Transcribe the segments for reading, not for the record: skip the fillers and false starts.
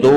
2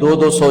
200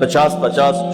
50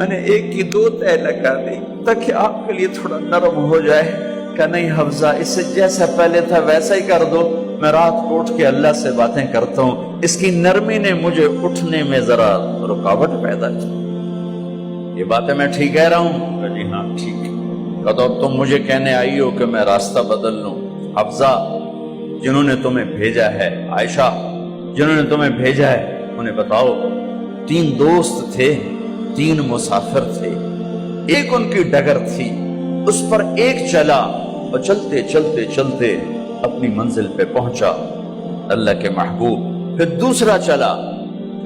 میں نے ایک کی 2 تہ لگا دی تاکہ آپ کے لیے تھوڑا نرم ہو جائے. کہ نہیں حفظہ، اس سے جیسا پہلے تھا ویسا ہی کر دو. میں رات کو اٹھ کے اللہ سے باتیں کرتا ہوں، اس کی نرمی نے مجھے اٹھنے میں ذرا رکاوٹ پیدا کی. یہ باتیں میں ٹھیک کہہ رہا ہوں؟ کہ جی ہاں ٹھیک. کہ تو تم مجھے کہنے آئی ہو کہ میں راستہ بدل لوں. حفظہ، جنہوں نے تمہیں بھیجا ہے، عائشہ جنہوں نے تمہیں بھیجا ہے، انہیں بتاؤ. 3 دوست تھے، 3 مسافر تھے. ایک ان کی ڈگر تھی، اس پر ایک چلا اور چلتے چلتے چلتے اپنی منزل پہ پہنچا، اللہ کے محبوب. پھر دوسرا چلا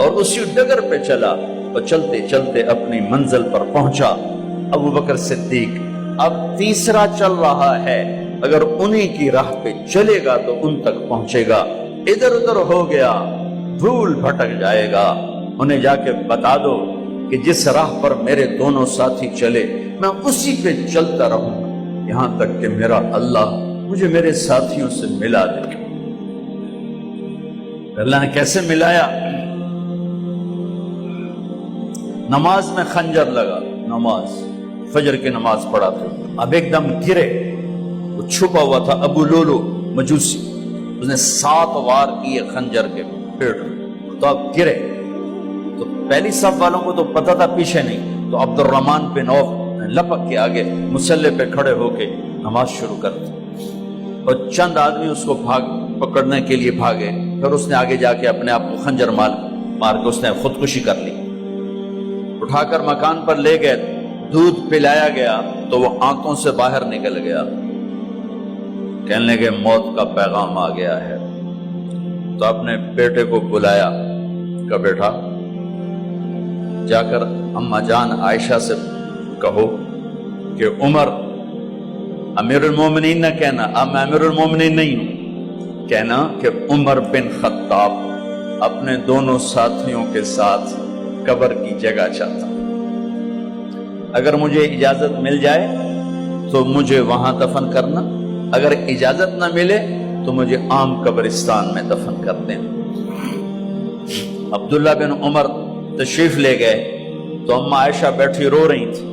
اور اسی ڈگر پہ چلا اور چلتے چلتے اپنی منزل پر پہنچا، ابو بکر صدیق. اب تیسرا چل رہا ہے، اگر انہی کی راہ پہ چلے گا تو ان تک پہنچے گا. ادھر ادھر ہو گیا، بھول بھٹک جائے گا. انہیں جا کے بتا دو کہ جس راہ پر میرے دونوں ساتھی چلے میں اسی پہ چلتا رہوں یہاں تک کہ میرا اللہ مجھے میرے ساتھیوں سے ملا دے. اللہ نے کیسے ملایا؟ نماز میں خنجر لگا، نماز فجر کی نماز پڑھا تھا. اب ایک دم گرے، وہ چھپا ہوا تھا ابو لولو مجوسی، اس نے 7 وار کیے خنجر کے پیٹ میں. تو اب گرے تو پہلی صف والوں کو تو پتہ تھا، پیچھے نہیں. تو عبد الرحمن بن عوف لپک کے آگے مصلی پہ کھڑے ہو کے نماز شروع کر دی. اور چند آدمی اس کو پکڑنے کے لیے بھاگے. پھر اس نے آگے جا کے اپنے آپ کو خنجر مار کے اس نے خودکشی کر لی. اٹھا کر مکان پر لے گئے، دودھ پلایا گیا تو وہ آنتوں سے باہر نکل گیا. کہنے لگے موت کا پیغام آ گیا ہے. تو اپنے بیٹے کو بلایا کہ بیٹا جا کر اماں جان عائشہ سے کہو کہ عمر امیر المومنین نہ کہنا، اب میں امیر المومنین نہیں ہوں، کہنا کہ عمر بن خطاب اپنے دونوں ساتھیوں کے ساتھ قبر کی جگہ چاہتا. اگر مجھے اجازت مل جائے تو مجھے وہاں دفن کرنا، اگر اجازت نہ ملے تو مجھے عام قبرستان میں دفن کر دیں. عبداللہ بن عمر تشریف لے گئے تو اماں عائشہ بیٹھی رو رہی تھی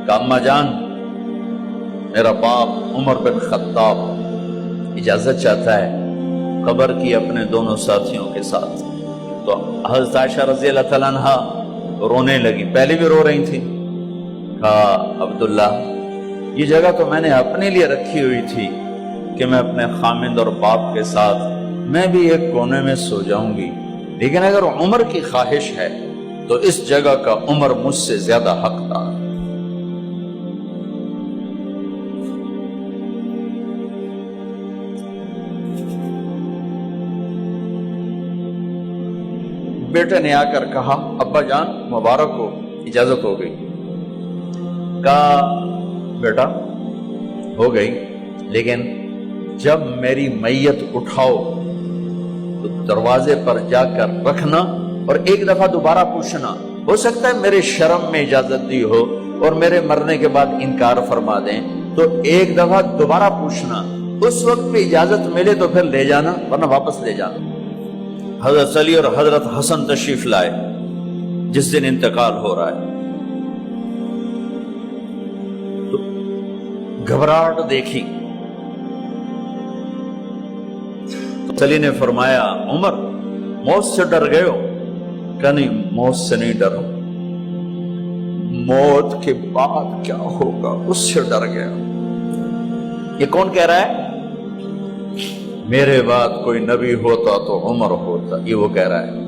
کہ اماں جان میرا باپ عمر بن خطاب اجازت چاہتا ہے قبر کی اپنے دونوں ساتھیوں کے ساتھ. تو حضرت عائشہ رضی اللہ تعالیٰ عنہا رونے لگی، پہلے بھی رو رہی تھی. کہا عبداللہ یہ جگہ تو میں نے اپنے لیے رکھی ہوئی تھی کہ میں اپنے خامند اور باپ کے ساتھ میں بھی ایک کونے میں سو جاؤں گی، لیکن اگر عمر کی خواہش ہے تو اس جگہ کا عمر مجھ سے زیادہ حقدار. بیٹے نے آ کر کہا ابا جان مبارک ہو، اجازت ہو گئی. کہا بیٹا ہو گئی، لیکن جب میری میت اٹھاؤ تو دروازے پر جا کر رکھنا اور ایک دفعہ دوبارہ پوچھنا. ہو سکتا ہے میرے شرم میں اجازت دی ہو اور میرے مرنے کے بعد انکار فرما دیں، تو ایک دفعہ دوبارہ پوچھنا. اس وقت بھی اجازت ملے تو پھر لے جانا، ورنہ واپس لے جانا. حضرت علی اور حضرت حسن تشریف لائے جس دن انتقال ہو رہا ہے. تو گھبراہٹ دیکھی. علی نے فرمایا عمر موت سے ڈر گئے ہو؟ کہ نہیں موت سے نہیں ڈرا، موت کے بعد کیا ہوگا اس سے ڈر گیا. یہ کون کہہ رہا ہے؟ میرے بعد کوئی نبی ہوتا تو عمر ہوتا، یہ وہ کہہ رہا ہے.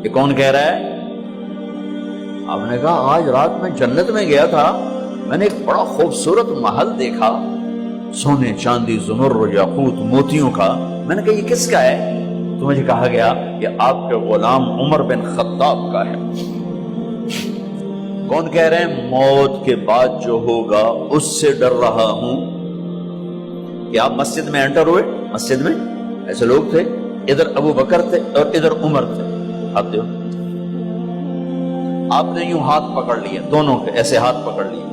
یہ کون کہہ رہا ہے؟ آپ نے کہا آج رات میں جنت میں گیا تھا، میں نے ایک بڑا خوبصورت محل دیکھا، سونے چاندی زمر یاقوت موتیوں کا. میں نے کہا یہ کس کا ہے؟ تو مجھے کہا گیا یہ آپ کے غلام عمر بن خطاب کا ہے. کون کہہ رہے ہیں موت کے بعد جو ہوگا اس سے ڈر رہا ہوں؟ کہ آپ مسجد میں انٹر ہوئے، مسجد میں ایسے لوگ تھے، ادھر ابو بکر تھے اور ادھر عمر تھے. آپ دیو آپ نے یوں ہاتھ پکڑ لیے، دونوں کے ایسے ہاتھ پکڑ لیے،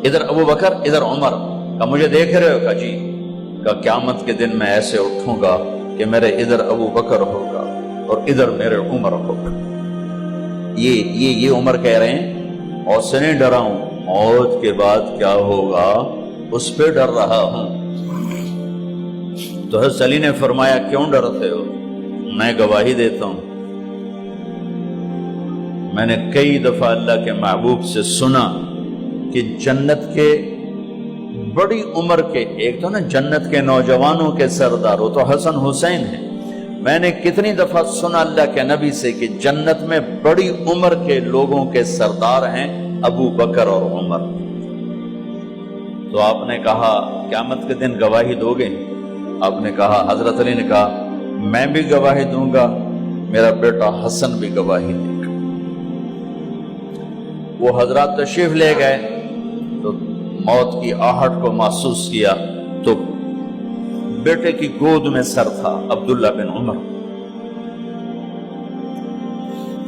ادھر ابو بکر ادھر عمر. کہ مجھے دیکھ رہے ہو؟ کہ جی. کہ قیامت کے دن میں ایسے اٹھوں گا کہ میرے ادھر ابو بکر ہوگا اور ادھر میرے عمر ہوگا. یہ عمر کہہ رہے ہیں موت سے نہیں ڈرا ہوں، موت کے بعد کیا ہوگا اس پہ ڈر رہا ہوں۔ تو حضرت علی نے فرمایا کیوں ڈرتے ہو؟ میں گواہی دیتا ہوں، میں نے کئی دفعہ اللہ کے محبوب سے سنا کہ جنت کے بڑی عمر کے، ایک تو نا جنت کے نوجوانوں کے سردار، وہ تو حسن حسین ہیں، میں نے کتنی دفعہ سنا اللہ کے نبی سے کہ جنت میں بڑی عمر کے لوگوں کے سردار ہیں ابو بکر اور عمر۔ تو آپ نے کہا قیامت کے دن گواہی دو گے؟ آپ نے کہا، حضرت علی نے کہا میں بھی گواہی دوں گا، میرا بیٹا حسن بھی گواہی دے گا۔ وہ حضرات تشریف لے گئے تو موت کی آہٹ کو محسوس کیا تو بیٹے کی گود میں سر تھا عبداللہ بن عمر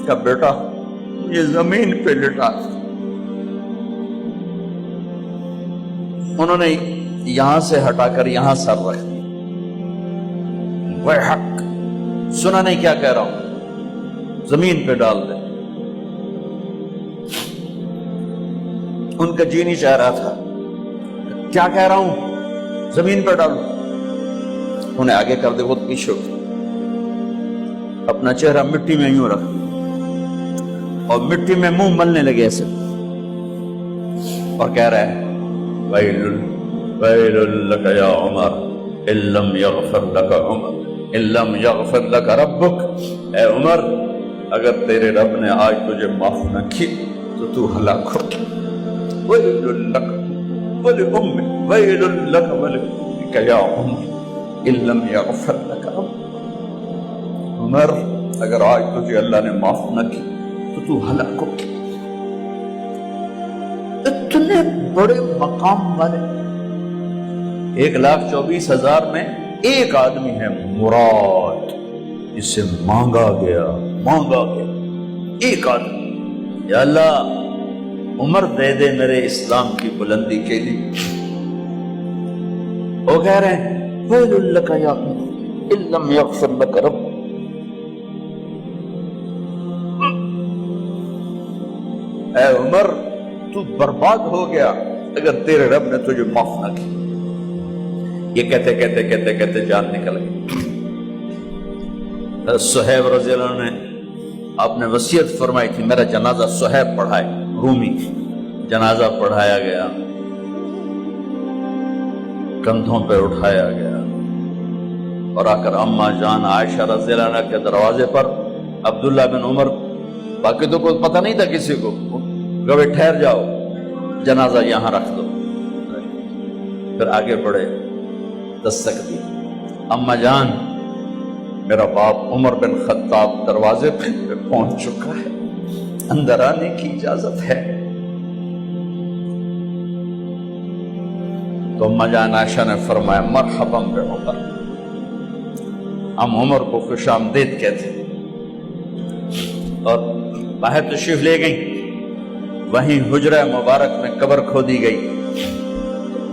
کا، بیٹا یہ زمین پہ لٹا۔ انہوں نے یہاں سے ہٹا کر یہاں سر رکھ دیا۔ وہ حق سنا نہیں کیا کہہ رہا ہوں، زمین پہ ڈال دے۔ ان کا جی نہیں چاہ رہا تھا، کیا کہہ رہا ہوں، زمین پہ ڈالو۔ انہیں آگے کر دے، وہ پیچھے اٹھ، اپنا چہرہ مٹی میں یوں رکھ اور مٹی میں منہ ملنے لگے ایسے، اور کہہ رہا ہے ویل لک یا عمر ان لم یغفر لک عمر ان لم یغفر لک ربک، اے عمر اگر تیرے رب نے آج تجھے معاف نہ کی تو ہلاک ہو۔ ویل لک ولأمک ویل لک ولأمک یا عمر ان لم یغفر لک ربک، عمر اگر آج تجھے اللہ نے معاف نہ کی تو ہلاک ہو۔ اتنے بڑے مقام والے 1,24,000 میں ایک آدمی ہے مراد، جسے مانگا گیا ایک آدمی، یا اللہ عمر دے دے میرے اسلام کی بلندی کے لیے۔ وہ کہہ رہے ہیں ویل لک یا عمر ان لم یغفر لک رب، اے عمر تو برباد ہو گیا اگر تیرے رب نے تجھے معاف نہ کی۔ یہ کہتے کہتے جان نکل گئی۔ صہیب رضی اللہ عنہ نے آپ نے وصیت فرمائی تھی میرا جنازہ صہیب پڑھائے، رومی جنازہ پڑھایا گیا، کندھوں پہ اٹھایا گیا، اور آ کر اماں جان عائشہ رضی اللہ عنہ کے دروازے پر عبداللہ بن عمر، باقی تو کوئی پتہ نہیں تھا کسی کو، کہے ٹھہر جاؤ جنازہ یہاں رکھ دو، پھر آگے بڑھے، دستک دی، اماں جان میرا باپ عمر بن خطاب دروازے پہ پہنچ چکا ہے، اندر آنے کی اجازت ہے۔ تو اماں جان عائشہ نے فرمایا مرحبا بعمر، ہم عمر کو خوش آمدید کہتے، اور باہر تشریف لے گئیں۔ وہیں حجرہ مبارک میں قبر کھودی گئی۔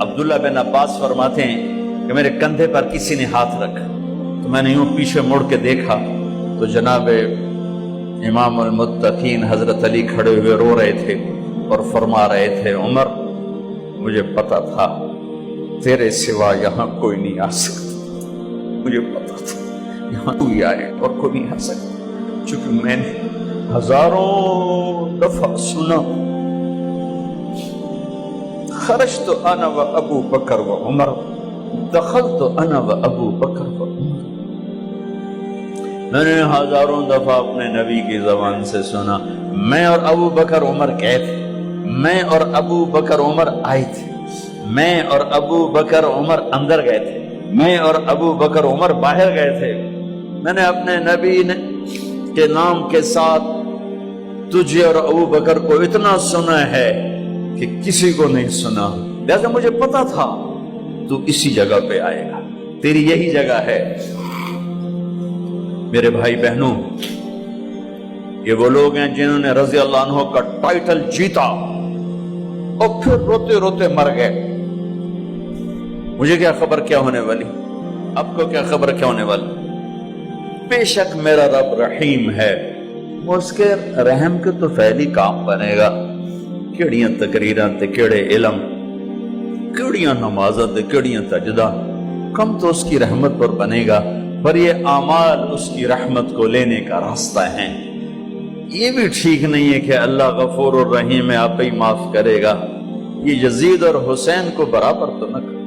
عبداللہ بن عباس فرماتے ہیں کہ میرے کندھے پر کسی نے ہاتھ رکھا تو میں نے یوں پیچھے مڑ کے دیکھا تو جناب امام المتقین حضرت علی کھڑے ہوئے رو رہے تھے اور فرما رہے تھے عمر مجھے پتا تھا تیرے سوا یہاں کوئی نہیں آ سکتا، مجھے پتا تھا یہاں تو ہی آئے اور کوئی نہیں آ سکتا، چونکہ میں نے ہزاروں دفعہ سنا خرجت انا و ابو بکر و عمر دخلت انا و ابو بکر و عمر، میں نے ہزاروں دفعہ اپنے نبی کی زبان سے سنا میں اور ابو بکر عمر گئے تھے، میں اور ابو بکر عمر آئے تھے، میں اور ابو بکر عمر اندر گئے تھے، میں اور ابو بکر عمر باہر گئے تھے، میں نے اپنے نبی کے نام کے ساتھ تجھے اور ابو بکر کو اتنا سنا ہے کہ کسی کو نہیں سنا، لہذا مجھے پتا تھا تو اسی جگہ پہ آئے گا، تیری یہی جگہ ہے۔ میرے بھائی بہنوں، یہ وہ لوگ ہیں جنہوں نے رضی اللہ عنہ کا ٹائٹل جیتا اور پھر روتے روتے مر گئے۔ مجھے کیا خبر کیا ہونے والی، آپ کو کیا خبر کیا ہونے والی؟ بے شک میرا رب رحیم ہے، وہ اس کے رحم کے تو فعلی کام بنے گا، کیڑیاں تقریراں تے کیڑے علم، کیڑیاں نمازاں تے کیڑیاں سجدہ، کم تو اس کی رحمت پر بنے گا، پر یہ اعمال اس کی رحمت کو لینے کا راستہ ہیں۔ یہ بھی ٹھیک نہیں ہے کہ اللہ غفور الرحیم ہے، آپ ہی معاف کرے گا، یہ یزید اور حسین کو برابر تو نہ کرے۔